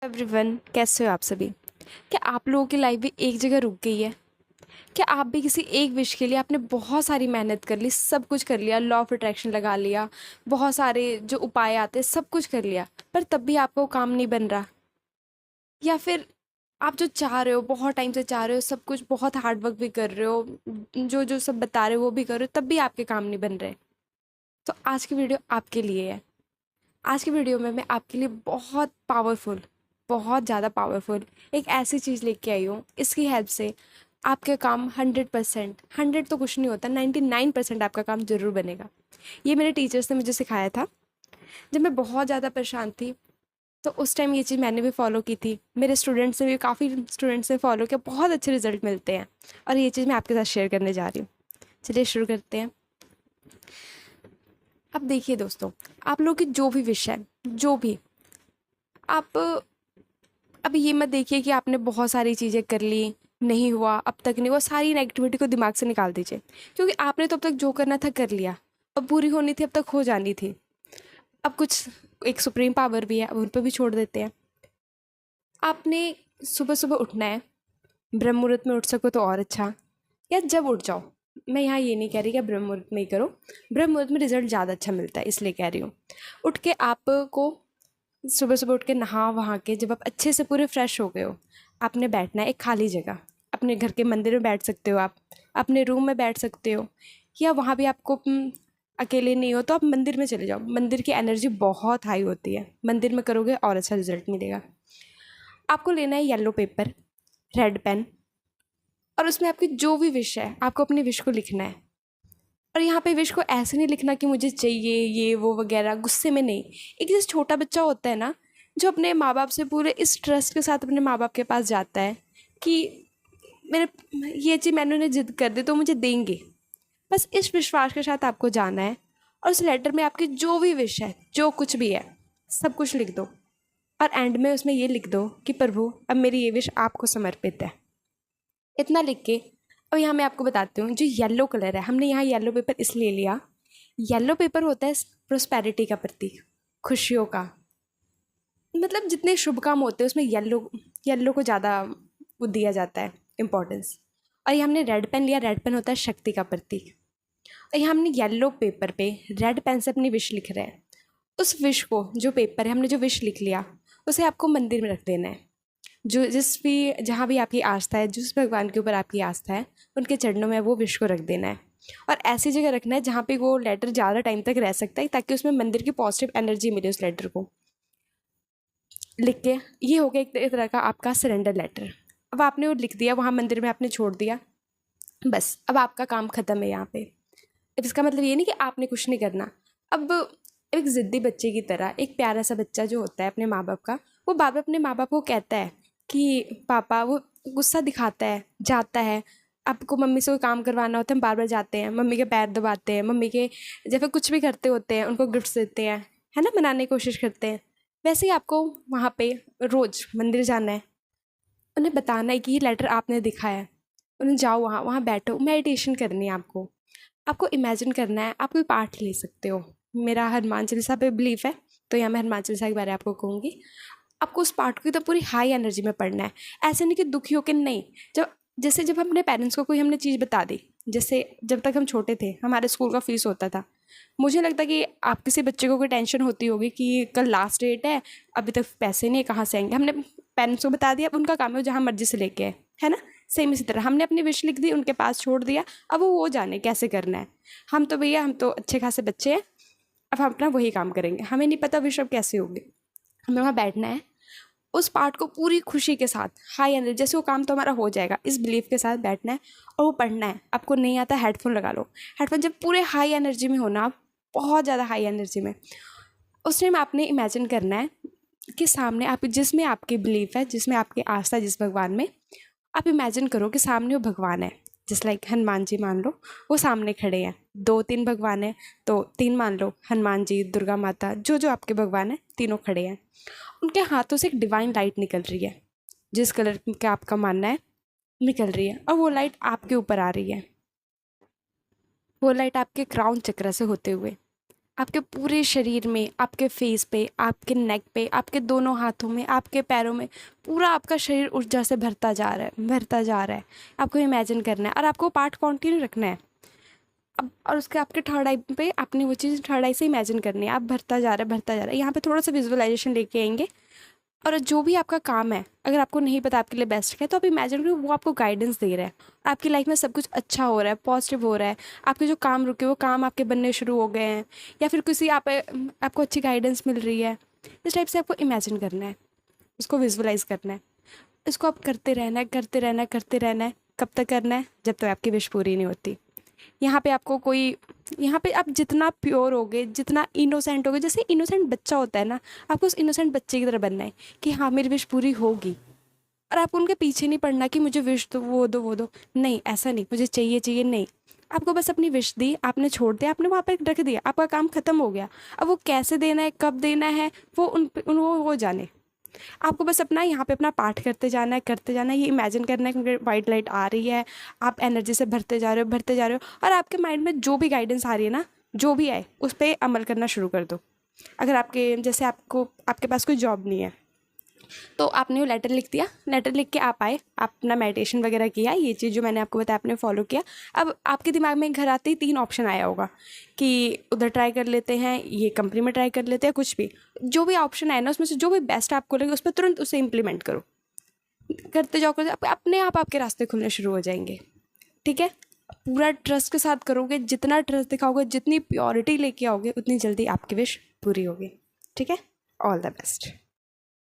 Everyone, कैसे हो आप सभी। क्या आप लोगों की लाइफ भी एक जगह रुक गई है? क्या आप भी किसी एक विश के लिए आपने बहुत सारी मेहनत कर ली, सब कुछ कर लिया, लॉ ऑफ अट्रैक्शन लगा लिया, बहुत सारे जो उपाय आते हैं सब कुछ कर लिया, पर तब भी आपका वो काम नहीं बन रहा? या फिर आप जो चाह रहे हो, बहुत टाइम से चाह रहे हो, सब कुछ बहुत हार्ड वर्क भी कर रहे हो, जो जो सब बता रहे हो वो भी कर रहे हो, तब भी आपके काम नहीं बन रहे? तो आज की वीडियो आपके लिए है। आज की वीडियो में मैं आपके लिए बहुत पावरफुल, बहुत ज़्यादा पावरफुल एक ऐसी चीज़ लेके आई हूँ। इसकी हेल्प से आपके काम 100%, 100 तो कुछ नहीं होता, 99% आपका काम ज़रूर बनेगा। ये मेरे टीचर्स ने मुझे सिखाया था जब मैं बहुत ज़्यादा परेशान थी। तो उस टाइम ये चीज़ मैंने भी फॉलो की थी, मेरे स्टूडेंट्स ने भी, काफ़ी स्टूडेंट्स ने फॉलो किया, बहुत अच्छे रिजल्ट मिलते हैं। और ये चीज़ मैं आपके साथ शेयर करने जा रही हूँ। चलिए शुरू करते हैं। अब देखिए दोस्तों, आप लोगों की जो भी विश है, जो भी आप, अब ये मत देखिए कि आपने बहुत सारी चीज़ें कर ली, नहीं हुआ, अब तक नहीं हुआ, सारी नेगेटिविटी को दिमाग से निकाल दीजिए। क्योंकि आपने तो अब तक जो करना था कर लिया, अब पूरी होनी थी, अब तक हो जानी थी। अब कुछ एक सुप्रीम पावर भी है, अब उन पर भी छोड़ देते हैं। आपने सुबह सुबह उठना है, ब्रह्म मुहूर्त में उठ सको तो और अच्छा, या जब उठ जाओ। मैं यहाँ ये नहीं कह रही कि ब्रह्म मुहूर्त में ही करो, ब्रह्म मुहूर्त में रिजल्ट ज़्यादा अच्छा मिलता है, इसलिए कह रही हूँ। उठ के आपको सुबह सुबह उठ के नहा वहा के जब आप अच्छे से पूरे फ्रेश हो गए हो, आपने बैठना है एक खाली जगह। अपने घर के मंदिर में बैठ सकते हो, आप अपने रूम में बैठ सकते हो, या वहाँ भी आपको अकेले नहीं हो तो आप मंदिर में चले जाओ। मंदिर की एनर्जी बहुत हाई होती है, मंदिर में करोगे और अच्छा रिजल्ट मिलेगा। आपको लेना है येलो पेपर, रेड पेन, और उसमें आपकी जो भी विश है आपको अपनी विश को लिखना है। और यहाँ पे विश को ऐसे नहीं लिखना कि मुझे चाहिए ये वो वगैरह, गुस्से में नहीं। एक जैसे छोटा बच्चा होता है ना, जो अपने माँ बाप से पूरे इस ट्रस्ट के साथ अपने माँ बाप के पास जाता है कि मेरे ये चीज़ मैंने उन्हें जिद कर दी तो मुझे देंगे। बस इस विश्वास के साथ आपको जाना है, और उस लेटर में आपकी जो भी विश है, जो कुछ भी है, सब कुछ लिख दो। और एंड में उसमें ये लिख दो कि प्रभु, अब मेरी ये विश आपको समर्पित है। इतना लिख के, और यहाँ मैं आपको बताती हूँ, जो येलो कलर है, हमने यहाँ येलो पेपर इसलिए लिया, येलो पेपर होता है प्रोस्पेरिटी का प्रतीक, खुशियों का। मतलब जितने शुभ काम होते हैं उसमें येलो, येलो को ज़्यादा वो दिया जाता है इम्पोर्टेंस। और ये हमने रेड पेन लिया, रेड पेन होता है शक्ति का प्रतीक। और यहाँ हमने येलो पेपर पे रेड पेन से अपनी विश लिख रहे हैं। उस विश को, जो पेपर है, हमने जो विश लिख लिया, उसे आपको मंदिर में रख देना है। जो जिस भी, जहाँ भी आपकी आस्था है, जिस भगवान के ऊपर आपकी आस्था है, उनके चरणों में वो विश को रख देना है। और ऐसी जगह रखना है जहाँ पे वो लेटर ज़्यादा टाइम तक रह सकता है, ताकि उसमें मंदिर की पॉजिटिव एनर्जी मिले उस लेटर को लिख के। ये हो गया एक तरह का आपका सरेंडर लेटर। अब आपने वो लिख दिया, वहाँ मंदिर में आपने छोड़ दिया, बस अब आपका काम ख़त्म है यहाँ पे। अब इसका मतलब ये नहीं कि आपने कुछ नहीं करना। अब एक ज़िद्दी बच्चे की तरह, एक प्यारा सा बच्चा जो होता है अपने माँ बाप का, वो बार बार अपने माँ बाप को कहता है कि पापा, वो गुस्सा दिखाता है, जाता है। आपको मम्मी से कोई काम करवाना होता है, हम बार बार जाते हैं, मम्मी के पैर दबाते हैं, मम्मी के जब कुछ भी करते होते हैं उनको गिफ्ट्स देते हैं, है ना, मनाने की कोशिश करते हैं। वैसे ही आपको वहाँ पे रोज़ मंदिर जाना है, उन्हें बताना है कि ये लेटर आपने दिखाया है। उन्हें जाओ, वहाँ वहाँ बैठो, मेडिटेशन करनी है आपको। आपको इमेजिन करना है, आप कोई पाठ ले सकते हो। मेरा हनुमान चालीसा पे बिलीफ है, तो यहाँ मैं हनुमान चालीसा के बारे में आपको कहूँगी। आपको उस पाठ को तो पूरी हाई एनर्जी में पढ़ना है। ऐसे नहीं कि दुखी होकर नहीं। जब जैसे जब अपने पेरेंट्स को कोई हमने चीज़ बता दी, जैसे जब तक हम छोटे थे हमारे स्कूल का फ़ीस होता था, मुझे लगता कि आप किसी बच्चे को कोई टेंशन होती होगी कि कल लास्ट डेट है, अभी तक पैसे नहीं है, कहाँ से आएंगे। हमने पेरेंट्स को बता दिया, अब उनका काम है जहाँ मर्जी से लेके आए, है ना। सेम इसी तरह हमने अपनी विश लिख दी, उनके पास छोड़ दिया, अब वो जाने कैसे करना है। हम तो भैया, हम तो अच्छे खासे बच्चे हैं, अब हम अपना वही काम करेंगे, हमें नहीं पता विश अब कैसे होगी। हमें वहाँ बैठना है, उस पार्ट को पूरी खुशी के साथ, हाई एनर्जी, जैसे वो काम तो हमारा हो जाएगा, इस बिलीफ के साथ बैठना है और वो पढ़ना है। आपको नहीं आता, हेडफोन लगा लो। हेडफोन जब पूरे हाई एनर्जी में होना, आप बहुत ज़्यादा हाई एनर्जी में, उस टाइम आपने इमेजिन करना है कि सामने आप, जिसमें आपकी बिलीफ है, जिसमें आपकी आस्था है, जिस भगवान में, आप इमेजिन करो कि सामने वो भगवान है। जस्ट लाइक हनुमान जी मान लो, वो सामने खड़े हैं। दो तीन भगवान हैं तो तीन मान लो, हनुमान जी, दुर्गा माता, जो जो आपके भगवान हैं, तीनों खड़े हैं। उनके हाथों से एक डिवाइन लाइट निकल रही है, जिस कलर का आपका मानना है निकल रही है, और वो लाइट आपके ऊपर आ रही है। वो लाइट आपके क्राउन चक्र से होते हुए आपके पूरे शरीर में, आपके फेस पे, आपके नेक पे, आपके दोनों हाथों में, आपके पैरों में, पूरा आपका शरीर ऊर्जा से भरता जा रहा है, भरता जा रहा है। आपको इमेजिन करना है और आपको पार्ट कंटिन्यू रखना है। अब और उसके आपके थर्ड आई पे आपने वो चीज़ थर्ड आई से इमेजिन करनी है। आप भरता जा रहा है, भरता जा रहा है। यहाँ पे थोड़ा सा विजुअलाइजेशन लेके आएंगे। और जो भी आपका काम है, अगर आपको नहीं पता आपके लिए बेस्ट है, तो आप इमेजिन करो वो आपको गाइडेंस दे रहा है। आपकी लाइफ में सब कुछ अच्छा हो रहा है, पॉजिटिव हो रहा है। आपके जो काम रुके वो काम आपके बनने शुरू हो गए हैं, या फिर किसी आपको अच्छी गाइडेंस मिल रही है। इस टाइप से आपको इमेजिन करना है, उसको विजुअलाइज करना है। इसको आप करते रहना है, करते रहना है, करते रहना है। कब तक करना है? जब तक आपकी विश पूरी नहीं होती। यहाँ पे आपको कोई, यहाँ पे आप जितना प्योर होगे, जितना इनोसेंट होगे, जैसे इनोसेंट बच्चा होता है ना, आपको उस इनोसेंट बच्चे की तरह बनना है कि हाँ मेरी विश पूरी होगी। और आपको उनके पीछे नहीं पड़ना कि मुझे विश दो, वो दो, वो दो। नहीं, ऐसा नहीं, मुझे चाहिए चाहिए नहीं। आपको बस अपनी विश दी, आपने छोड़ दिया, आपने वहाँ पे रख दिया, आपका काम खत्म हो गया। अब वो कैसे देना है, कब देना है, वो वो जाने। आपको बस अपना यहाँ पे अपना पाठ करते जाना है, करते जाना है। ये इमेजिन करना है कि वाइट लाइट आ रही है, आप एनर्जी से भरते जा रहे हो, भरते जा रहे हो। और आपके माइंड में जो भी गाइडेंस आ रही है ना, जो भी आए उस पर अमल करना शुरू कर दो। अगर आपके जैसे आपके पास कोई जॉब नहीं है, तो आपने वो लेटर लिख दिया, लेटर लिख के आप आए, आप अपना मेडिटेशन वगैरह किया, ये चीज़ जो मैंने आपको बताया आपने फॉलो किया। अब आपके दिमाग में घर आते ही 3 ऑप्शन आया होगा कि उधर ट्राई कर लेते हैं, ये कंपनी में ट्राई कर लेते हैं, कुछ भी जो भी ऑप्शन आए ना, उसमें से जो भी बेस्ट आपको लगे उस पर तुरंत उसे इम्प्लीमेंट करो। करते जाओ, करते अपने आप आपके रास्ते खुलने शुरू हो जाएंगे। ठीक है? पूरा ट्रस्ट के साथ करोगे, जितना ट्रस्ट दिखाओगे, जितनी प्योरिटी लेके आओगे, उतनी जल्दी आपकी विश पूरी होगी। ठीक है? All the best.